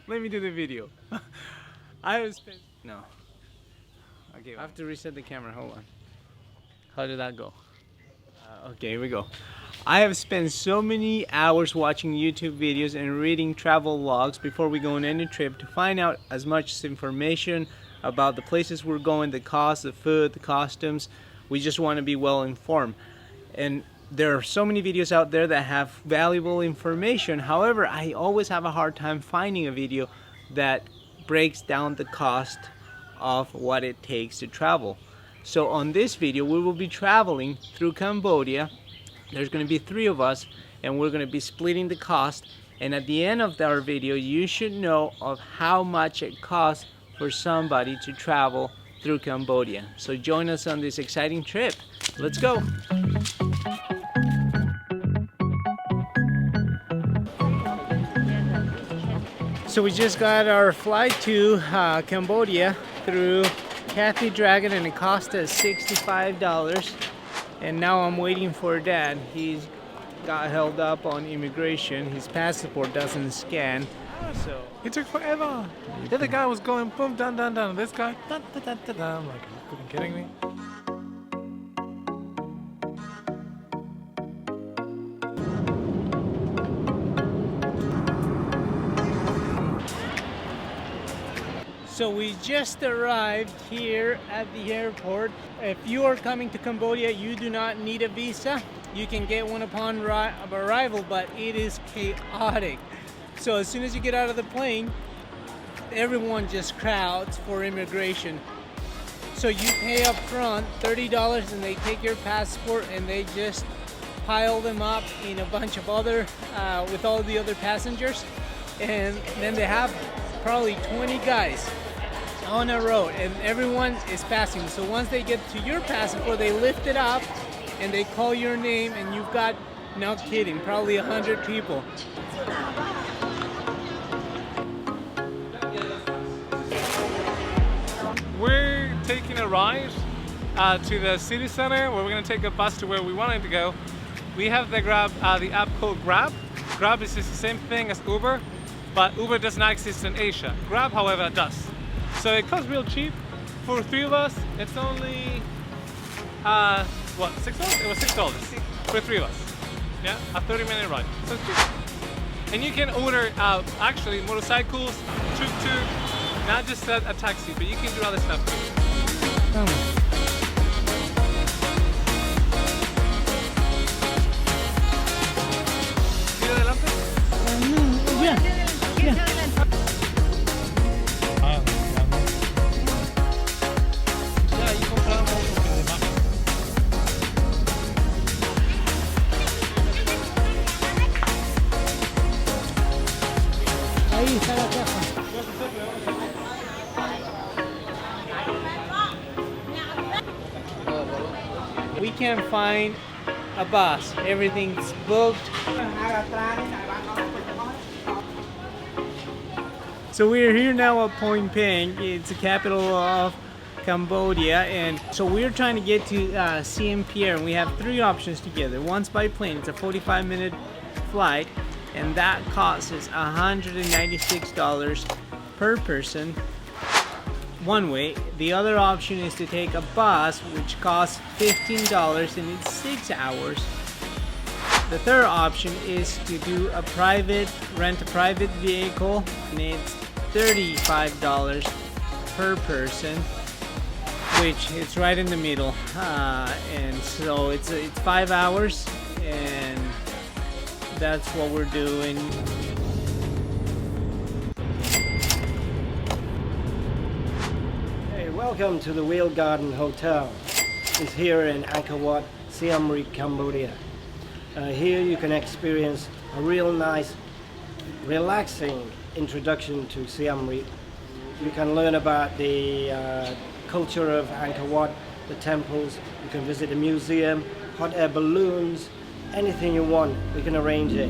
Let me do the video. I have spent... No. Okay, I have to reset the camera. Hold on. How did that go? Okay, here we go. I have spent so many hours watching YouTube videos and reading travel logs before we go on any trip to find out as much information about the places we're going, the cost, the food, the costumes. We just want to be well informed. And there are so many videos out there that have valuable information. However, I always have a hard time finding a video that breaks down the cost of what it takes to travel. So on this video, we will be traveling through Cambodia. There's going to be 3 of us, and we're going to be splitting the cost. And at the end of our video, you should know of how much it costs for somebody to travel through Cambodia. So join us on this exciting trip. Let's go. So we just got our flight to Cambodia through Cathay Dragon, and it cost us $65. And now I'm waiting for Dad. He's got held up on immigration. His passport doesn't scan. So it took forever. The other guy was going boom, dun, dun, dun. This guy, dun, dun, dun, dun, dun. I'm like, are you freaking kidding me? So we just arrived here at the airport. If you are coming to Cambodia, you do not need a visa. You can get one upon arrival, but it is chaotic. So as soon as you get out of the plane, everyone just crowds for immigration. So you pay up front $30 and they take your passport and they just pile them up in a bunch of other, with all the other passengers. And then they have probably 20 guys on a road and everyone is passing. So once they get to your passport, they lift it up and they call your name, and you've got, not kidding, probably 100 people. We're taking a ride to the city center where we're going to take a bus to where we wanted to go. We have the app called Grab. Grab is just the same thing as Uber, but Uber does not exist in Asia. Grab, however, does. So it costs real cheap. For 3 of us, it's only, what, $6? It was $6 for 3 of us. Yeah, a 30-minute ride. So it's cheap. And you can order actually motorcycles, tuk-tuk, not just a taxi, but you can do other stuff too. We can't find a bus. Everything's booked. So we're here now at Phnom Penh. It's the capital of Cambodia, and so we're trying to get to Siem Reap, and we have 3 options together. One's by plane. It's a 45-minute flight, and that costs us $196 per person one way. The other option is to take a bus, which costs $15 and it's 6 hours. The third option is to do rent a private vehicle, and it's $35 per person, which it's right in the middle. And so it's 5 hours, and that's what we're doing. Welcome to the Whale Garden Hotel. It's here in Angkor Wat, Siem Reap, Cambodia. Here you can experience a real nice, relaxing introduction to Siem Reap. You can learn about the culture of Angkor Wat, the temples. You can visit the museum, hot air balloons, anything you want, we can arrange it.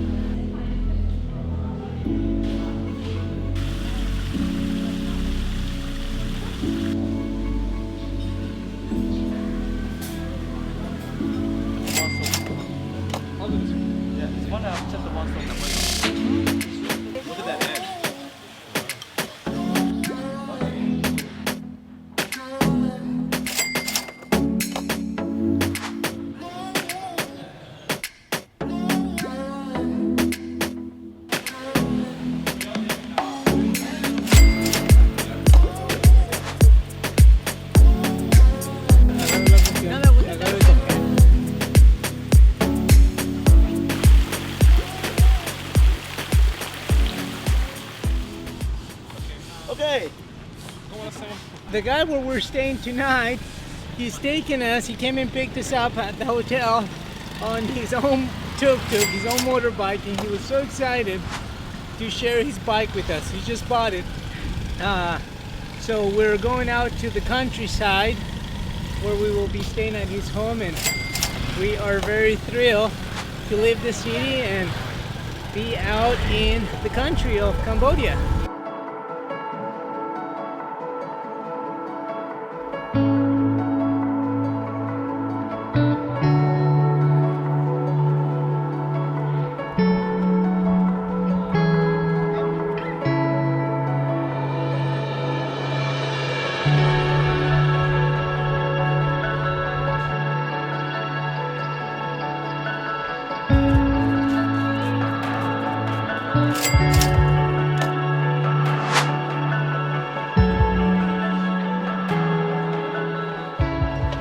Okay. The guy where we're staying tonight, he's taking us. He came and picked us up at the hotel on his own tuk-tuk, his own motorbike, and he was so excited to share his bike with us. He just bought it. So we're going out to the countryside where we will be staying at his home, and we are very thrilled to leave the city and be out in the country of Cambodia.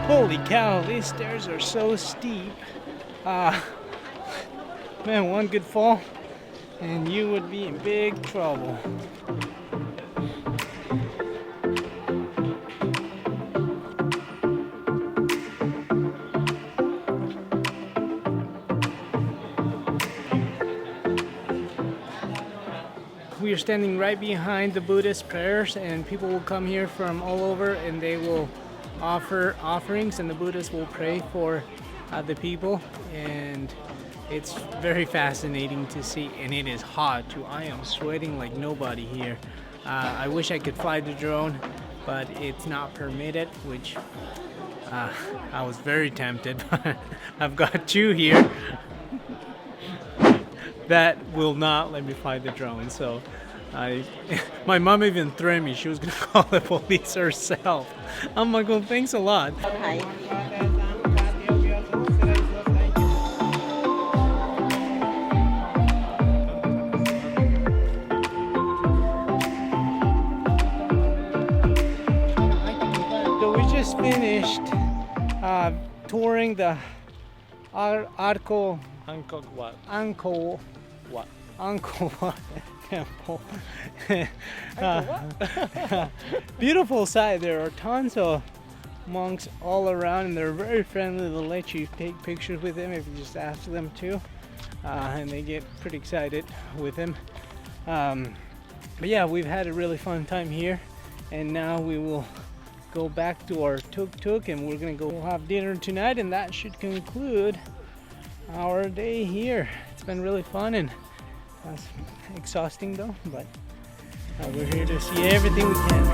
Holy cow, these stairs are so steep. Man, one good fall and you would be in big trouble. We are standing right behind the Buddhist prayers, and people will come here from all over and they will offer offerings, and the Buddhists will pray for the people, and it's very fascinating to see. And it is hot too. I am sweating like nobody here. I wish I could fly the drone, but it's not permitted, which I was very tempted. I've got two here that will not let me fly the drone. So my mom even threatened me. She was gonna call the police herself. I'm like, well, thanks a lot. So we just finished touring the Angkor Wat temple. Beautiful sight. There are tons of monks all around, and they're very friendly. They'll let you take pictures with them if you just ask them to, and they get pretty excited with them. But yeah, we've had a really fun time here, and now we will go back to our tuk-tuk, and we're gonna go have dinner tonight, and that should conclude our day here. It's been really fun and exhausting though, but we're here to see everything we can.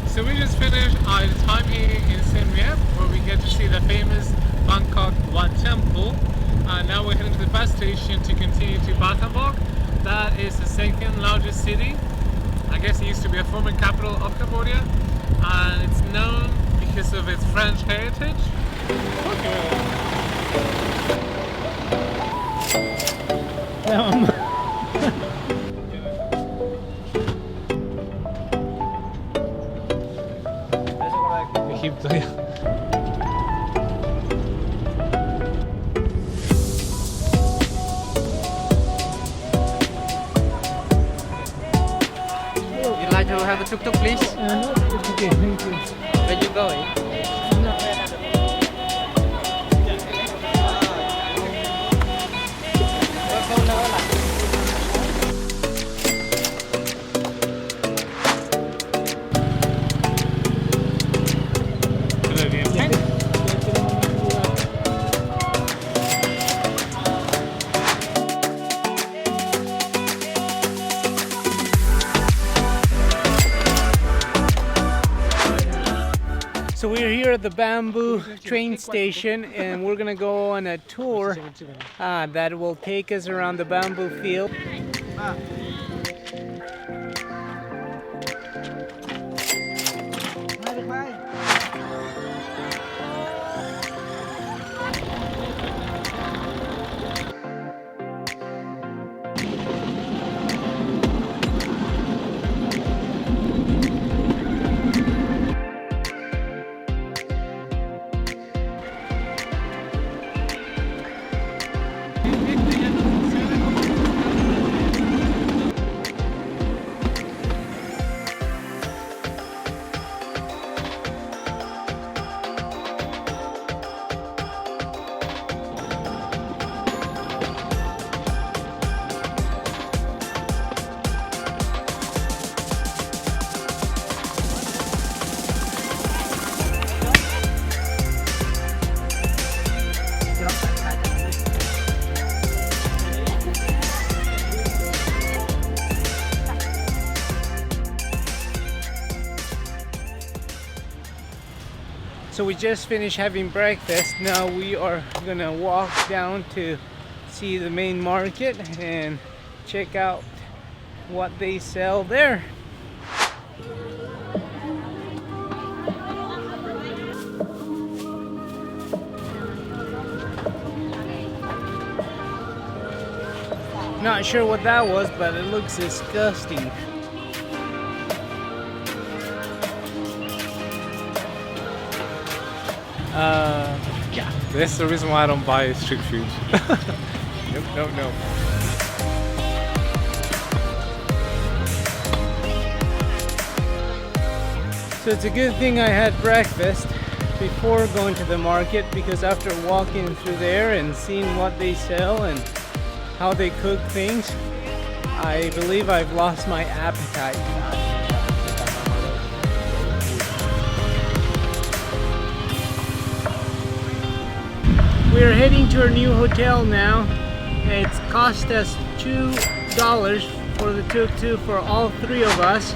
So we just finished our time here in Siem Reap, where we get to see the famous Bangkok Wat Temple. Now we're heading to the bus station to continue to Battambang. That is the second largest city. I guess it used to be a former capital of Cambodia, and it's known because of its French heritage. You'd like to have a tuk-tuk, please? No, it's okay, thank you. Where you going? So we're here at the Bamboo train station, and we're gonna go on a tour that will take us around the bamboo field. So we just finished having breakfast. Now we are gonna walk down to see the main market and check out what they sell there. Not sure what that was, but it looks disgusting. Yeah, that's the reason why I don't buy street food. Nope. So it's a good thing I had breakfast before going to the market, because after walking through there and seeing what they sell and how they cook things, I believe I've lost my appetite. We're heading to our new hotel now. It's cost us $2 for the tuk-tuk for all three of us.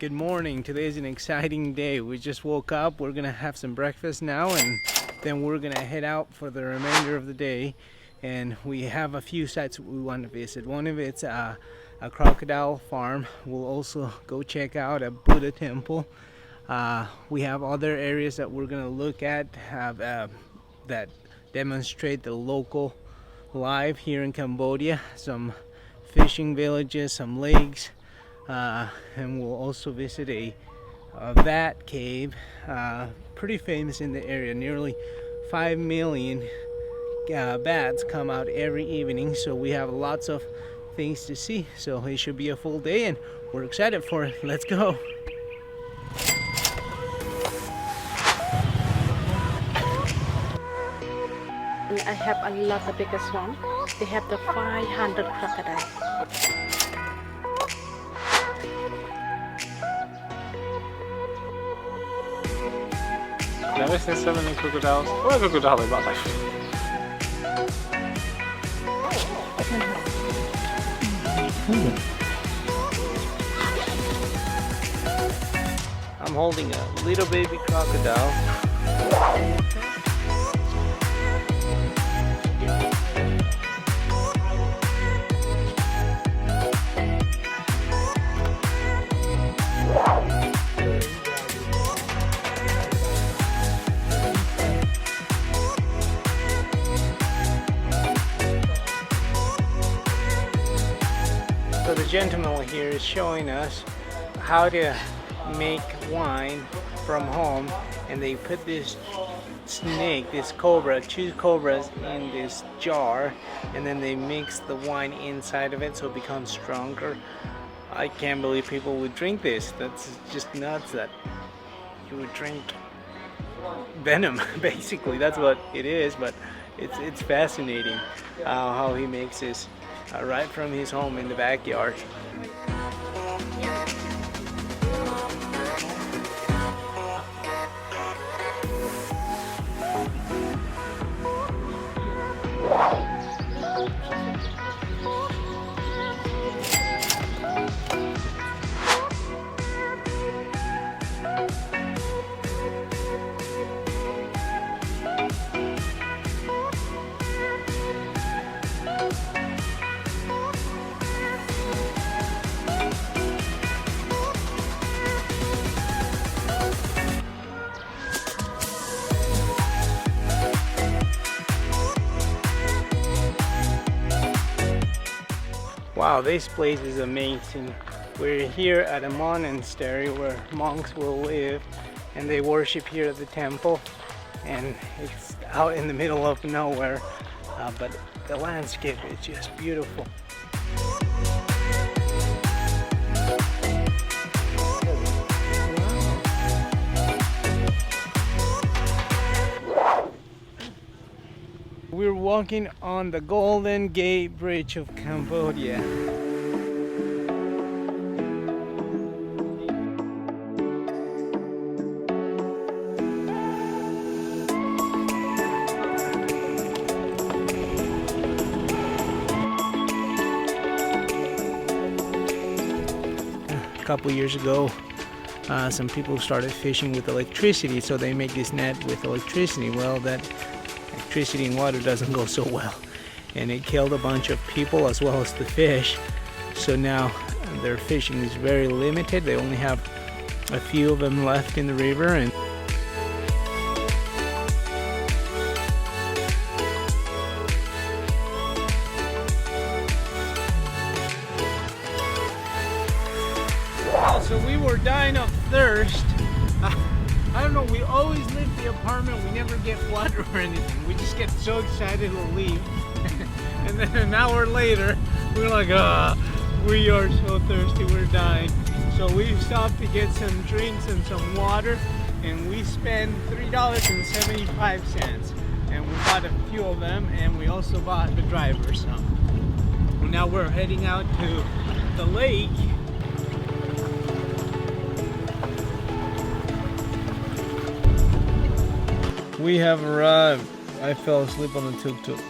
Good morning. Today is an exciting day. We just woke up. We're gonna have some breakfast now, and then we're gonna head out for the remainder of the day. And we have a few sites we want to visit. One of it's a crocodile farm. We'll also go check out a Buddha temple. We have other areas that we're gonna look at that demonstrate the local life here in Cambodia. Some fishing villages, some lakes. And we'll also visit a vat cave, pretty famous in the area. Nearly 5 million bats come out every evening, so we have lots of things to see. So it should be a full day, and we're excited for it. Let's go. I have a lot, the biggest one. They have the 500 crocodiles. Never seen so many crocodiles. What are crocodile about life? I'm holding a little baby crocodile. So the gentleman here is showing us how to make wine from home, and they put this snake, this cobra, 2 cobras in this jar, and then they mix the wine inside of it so it becomes stronger. I can't believe people would drink this. That's just nuts that you would drink venom. Basically that's what it is, but it's fascinating how he makes this right from his home in the backyard. Wow, this place is amazing. We're here at a monastery where monks will live, and they worship here at the temple, and it's out in the middle of nowhere, but The landscape is just beautiful. We're walking on the Golden Gate Bridge of Cambodia. A couple years ago, some people started fishing with electricity, so they make this net with electricity. Well, that electricity and water doesn't go so well, and it killed a bunch of people as well as the fish. So now their fishing is very limited. They only have a few of them left in the river, and so we were dying of thirst. I don't know, we always leave the apartment, we never get water or anything. We just get so excited to leave. And then an hour later, we're like, we are so thirsty, we're dying. So we stopped to get some drinks and some water, and we spent $3.75. And we bought a few of them, and we also bought the driver some. Now we're heading out to the lake. We have arrived. I fell asleep on the tuk-tuk.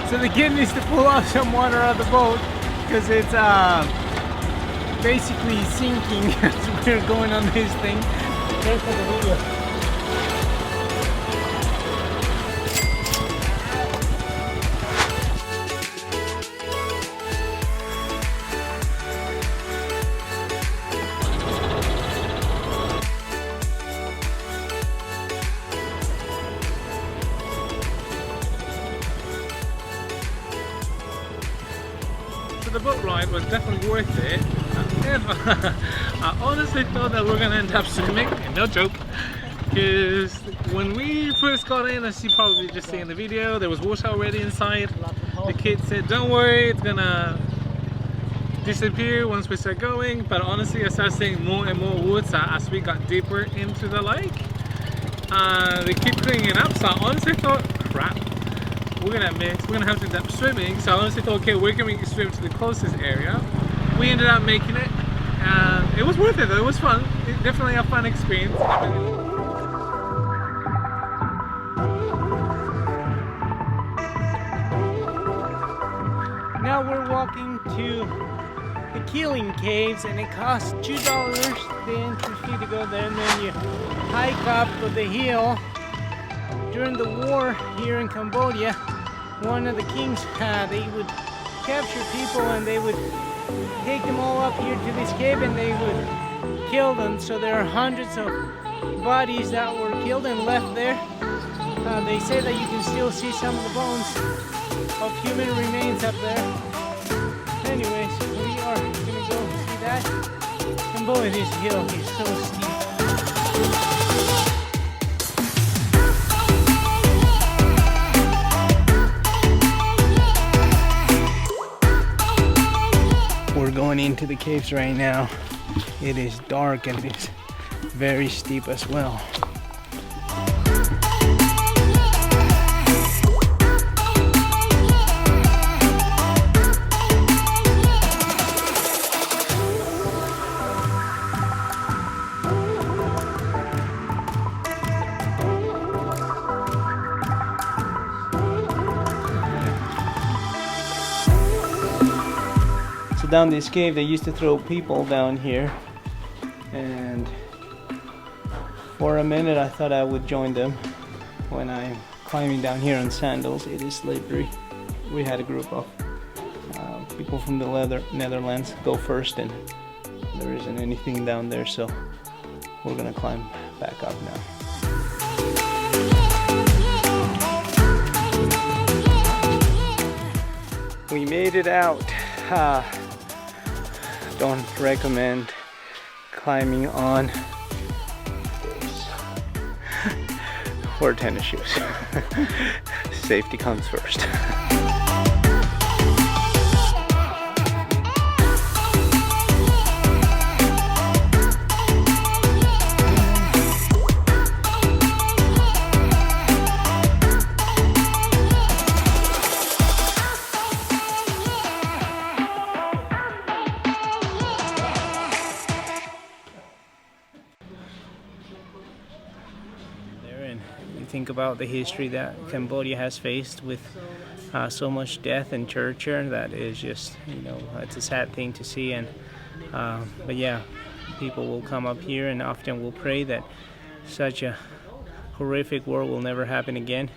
So the kid needs to pull off some water out of the boat because it's basically sinking as we're going on this thing. Thanks for the video. So the boat ride was definitely worth it. I honestly thought that we were gonna end up swimming, and no joke, because when we first got in, as you probably just see in the video, there was water already inside. The kid said, don't worry, it's gonna disappear once we start going, but honestly I started seeing more and more water as we got deeper into the lake. They keep cleaning it up, so I honestly thought, crap, we're gonna have to end up swimming. So I honestly thought, okay, we're going to swim to the closest area. We ended up making it, and it was worth it though. It was fun. Definitely a fun experience. Now we're walking to the Killing Caves, and it costs $2 the entry fee to go there, and then you hike up the hill. During the war here in Cambodia, one of the kings, they would capture people and they would take them all up here to this cave and they would kill them. So there are hundreds of bodies that were killed and left there. They say that you can still see some of the bones of human remains up there. Anyways, we are gonna go see that. And boy, this hill is so steep. We're going into the caves right now. It is dark and it's very steep as well. Down this cave they used to throw people down here, and for a minute I thought I would join them when I'm climbing down here on sandals. It is slippery. We had a group of people from the Netherlands go first, and there isn't anything down there, so we're gonna climb back up now. made it out. Don't recommend climbing on this or tennis shoes. Safety comes first. Think about the history that Cambodia has faced with so much death and torture. That is just, you know, it's a sad thing to see. And but yeah, people will come up here and often will pray that such a horrific war will never happen again.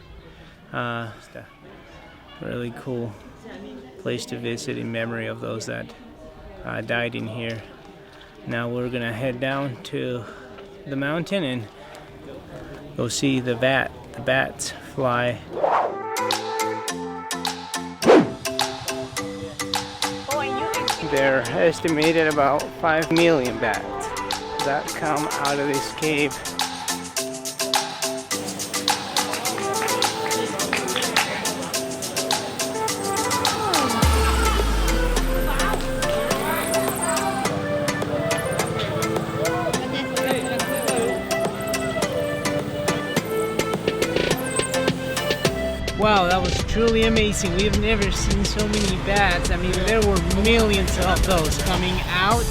It's a really cool place to visit in memory of those that died in here. Now we're gonna head down to the mountain and go see the bats fly. They're estimated about 5 million bats that come out of this cave. Wow, that was truly amazing. We've never seen so many bats. I mean, there were millions of those coming out.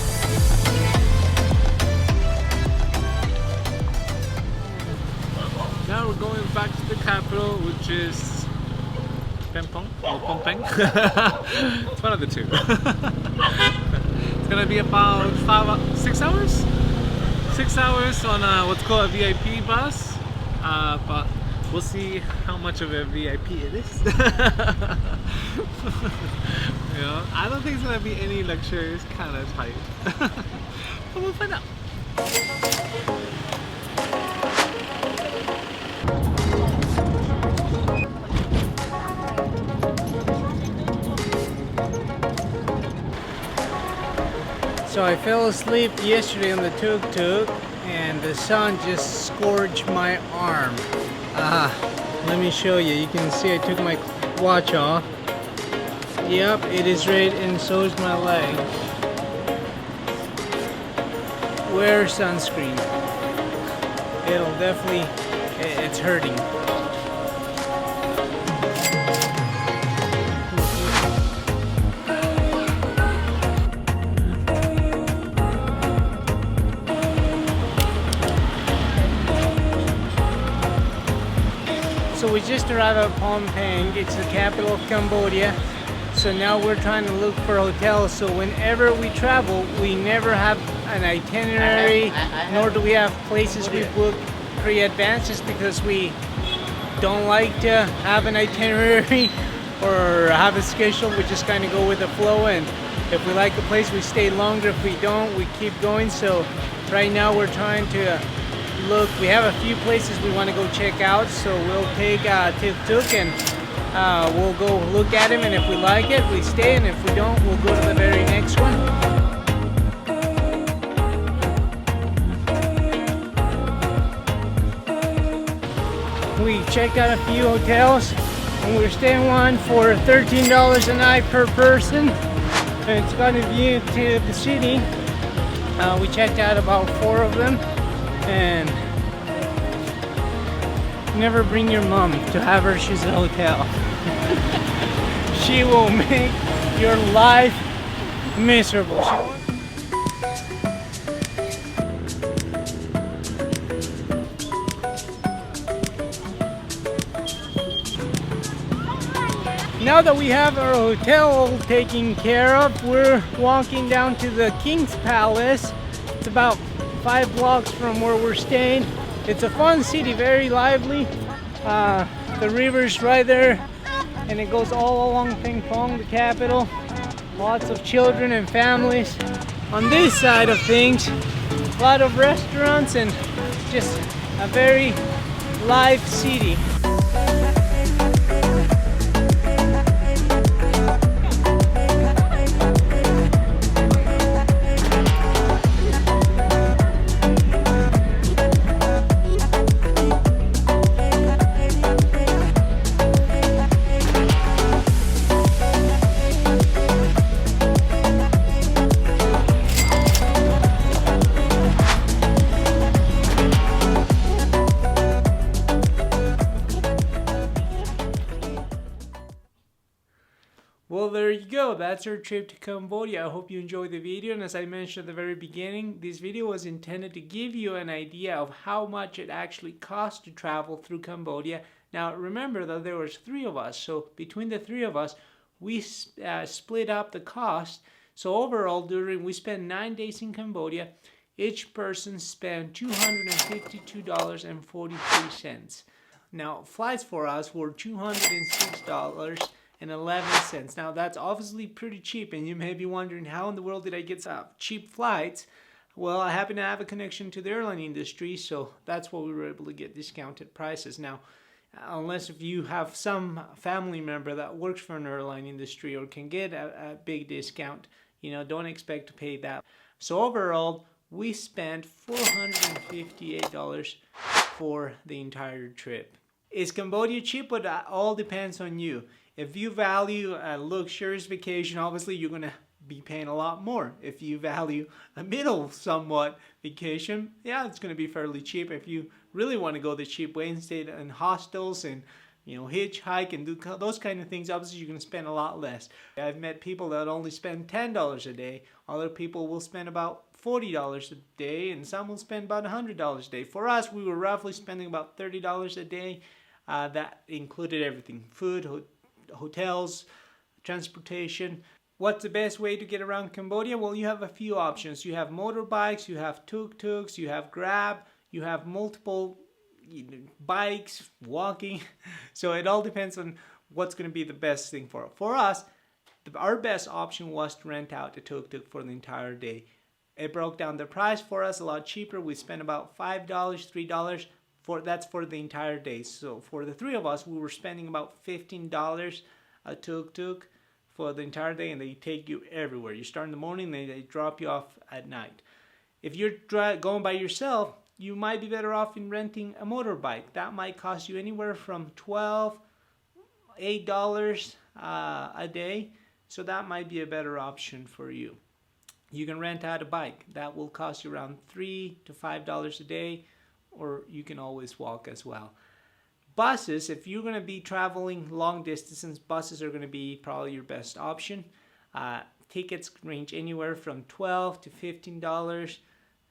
Now we're going back to the capital, which is Pempong or Pompeng. It's one of the two. It's gonna be about 6 hours? 6 hours on what's called a VIP bus, but we'll see how much of a VIP it is. You know, I don't think it's gonna be any luxury. It's kind of tight, but we'll find out. So I fell asleep yesterday on the tuk-tuk and the sun just scorched my arm. Let me show you. You can see I took my watch off. Yep, it is red and so is my leg. Wear sunscreen. It'll definitely, it's hurting. So we just arrived at Phnom Penh. It's the capital of Cambodia. So now we're trying to look for hotels. So whenever we travel, we never have an itinerary, nor do we have places we book pre-advance, just because we don't like to have an itinerary or have a schedule. We just kind of go with the flow, and if we like a place, we stay longer. If we don't, we keep going. So right now we're trying to look. We have a few places we want to go check out, so we'll take tuk-tuk and we'll go look at them, and if we like it, we stay, and if we don't, we'll go to the very next one. We checked out a few hotels, and we're staying one for $13 a night per person, and it's got a view to the city. We checked out about 4 of them. And never bring your mom to have her choose a hotel. She will make your life miserable. Now that we have our hotel taken care of, we're walking down to the King's Palace. It's about 5 blocks from where we're staying. It's a fun city, very lively. The river's right there, and it goes all along Pempong, the capital. Lots of children and families. On this side of things, a lot of restaurants and just a very live city. Well, there you go. That's our trip to Cambodia. I hope you enjoyed the video. And as I mentioned at the very beginning, this video was intended to give you an idea of how much it actually costs to travel through Cambodia. Now, remember that there was 3 of us. So between the 3 of us, we split up the cost. So overall, we spent 9 days in Cambodia. Each person spent $252.43. Now, flights for us were $206.11. Now, that's obviously pretty cheap, and you may be wondering, how in the world did I get cheap flights? Well, I happen to have a connection to the airline industry, so that's what we were able to get discounted prices. Now, unless if you have some family member that works for an airline industry or can get a big discount, don't expect to pay that. So overall, we spent $458 for the entire trip. Is Cambodia cheap? But that all depends on you. If you value a luxurious vacation, obviously you're going to be paying a lot more. If you value a middle somewhat vacation, yeah, it's going to be fairly cheap. If you really want to go the cheap way and stay in hostels and hitchhike and do those kind of things, obviously you're going to spend a lot less. I've met people that only spend $10 a day. Other people will spend about $40 a day, and some will spend about $100 a day. For us, we were roughly spending about $30 a day. That included everything: food, hotels, transportation. What's the best way to get around Cambodia? Well, you have a few options. You have motorbikes, you have tuk-tuks, you have Grab, you have multiple bikes, walking. So it all depends on what's going to be the best thing for us. For us, our best option was to rent out a tuk-tuk for the entire day. It broke down the price for us a lot cheaper. We spent about $5, $3 that's for the entire day. So for the 3 of us, we were spending about $15 a tuk-tuk for the entire day, and they take you everywhere. You start in the morning, they drop you off at night. If you're going by yourself, you might be better off in renting a motorbike. That might cost you anywhere from $8 a day. So that might be a better option for you. You can rent out a bike. That will cost you around $3 to $5 a day, or you can always walk as well. Buses, if you're going to be traveling long distances, buses are going to be probably your best option. Tickets range anywhere from $12 to $15.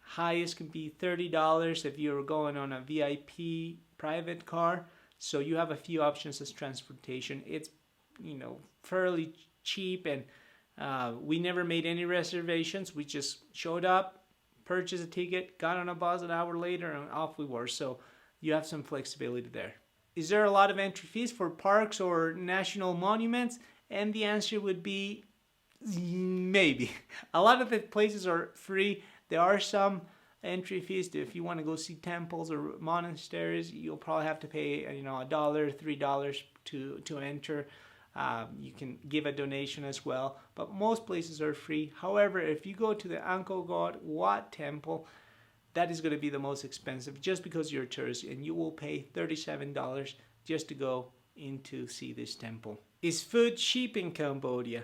Highest can be $30 if you're going on a VIP private car. So you have a few options as transportation. It's fairly cheap, and we never made any reservations. We just showed up, purchased a ticket, got on a bus an hour later, and off we were. So you have some flexibility there. Is there a lot of entry fees for parks or national monuments? And the answer would be maybe. A lot of the places are free. There are some entry fees. If you want to go see temples or monasteries, you'll probably have to pay $1, $3 to enter. You can give a donation as well, but most places are free. However, if you go to the Angkor Wat temple, that is going to be the most expensive, just because you're a tourist, and you will pay $37 just to go in to see this temple. Is food cheap in Cambodia?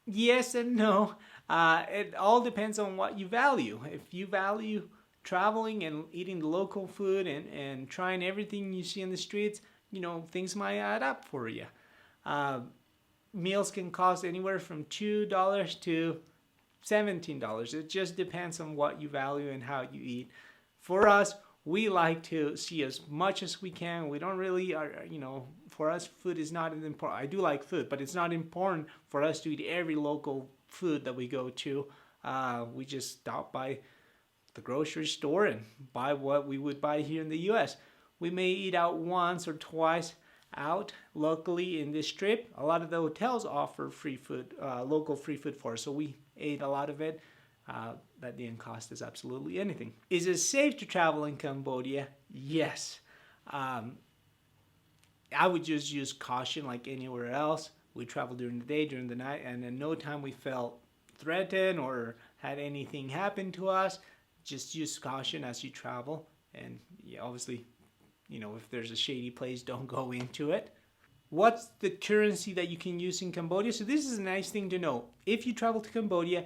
Yes and no. It all depends on what you value. If you value traveling and eating the local food and trying everything you see in the streets, things might add up for you. Meals can cost anywhere from $2 to $17. It just depends on what you value and how you eat. For us, we like to see as much as we can. We don't really, for us, food is not as important. I do like food, but it's not important for us to eat every local food that we go to. We just stop by the grocery store and buy what we would buy here in the US. We may eat out once or twice out locally in this trip. A lot of the hotels offer free food, local free food for us, so we ate a lot of it. That didn't cost us absolutely anything. Is it safe to travel in Cambodia? Yes. I would just use caution like anywhere else. We traveled during the day, during the night, and in no time we felt threatened or had anything happen to us. Just use caution as you travel, and obviously, if there's a shady place, don't go into it. What's the currency that you can use in Cambodia? So this is a nice thing to know. If you travel to Cambodia,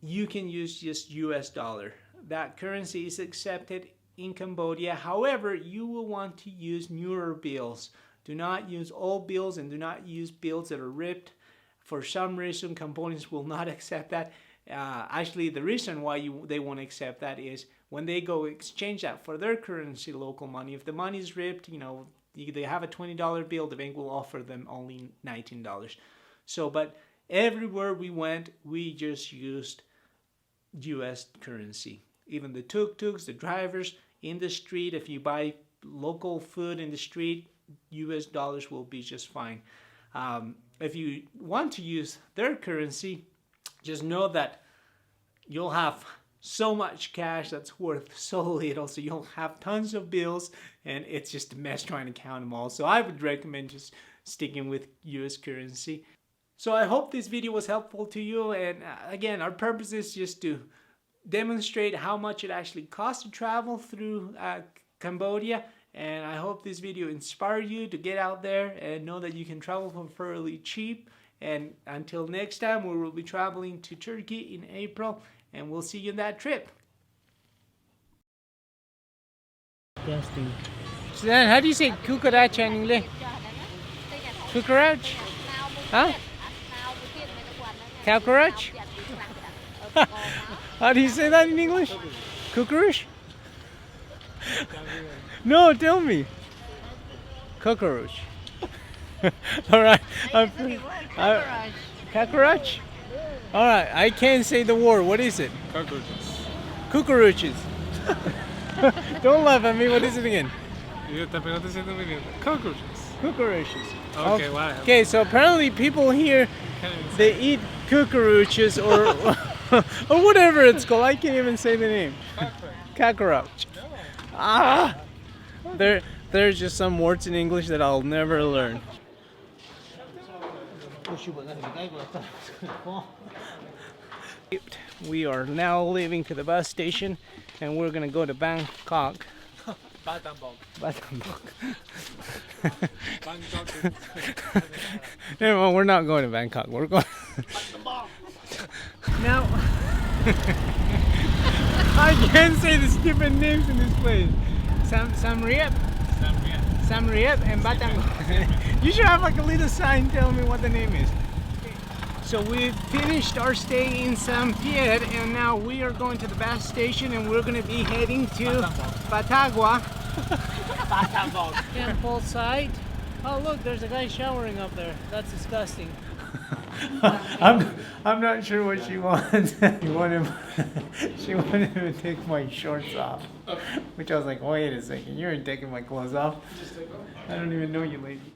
you can use just US dollar. That currency is accepted in Cambodia. However, you will want to use newer bills. Do not use old bills and do not use bills that are ripped. For some reason, Cambodians will not accept that. Actually, the reason why they won't accept that is when they go exchange that for their currency, local money. If the money is ripped, you know, they have a $20 bill, the bank will offer them only $19. So, but everywhere we went, we just used US currency. Even the tuk-tuks, the drivers in the street, if you buy local food in the street, US dollars will be just fine. If you want to use their currency, just know that you'll have so much cash that's worth so little, so you'll have tons of bills and it's just a mess trying to count them all. So I would recommend just sticking with US currency. So I hope this video was helpful to you, and again, our purpose is just to demonstrate how much it actually costs to travel through Cambodia, and I hope this video inspired you to get out there and know that you can travel for fairly cheap. And until next time, we will be traveling to Turkey in April, and we'll see you on that trip. Testing. Suzanne, how do you say cucaracha in English? Cucaracha? Huh? Cockroach? How do you say that in English? Cockroach? No, tell me. Cockroach. Alright. Cockroach? Alright, I can't say the word. What is it? Cockroaches. Cucarachas. Don't laugh at me. What is it again? Cockroaches. Cucarachas. Okay, wow. Okay, so apparently people here, they eat cucarachas or or whatever it's called. I can't even say the name. Cockroach. Ah! There's just some words in English that I'll never learn. We are now leaving to the bus station and we're gonna go to Bangkok. Battambang. No, we're not going to Bangkok. We're going now. I can't say the stupid names in this place. Sam Reap and Battambang. You should have like a little sign telling me what the name is. So we finished our stay in Sampiet and now we are going to the bus station and we're going to be heading to Batagua. Temple site. Oh look, there's a guy showering up there. That's disgusting. I'm not sure what she wants. She wanted to take my shorts off. Which I was like, wait a second, you're taking my clothes off? I don't even know you, lady.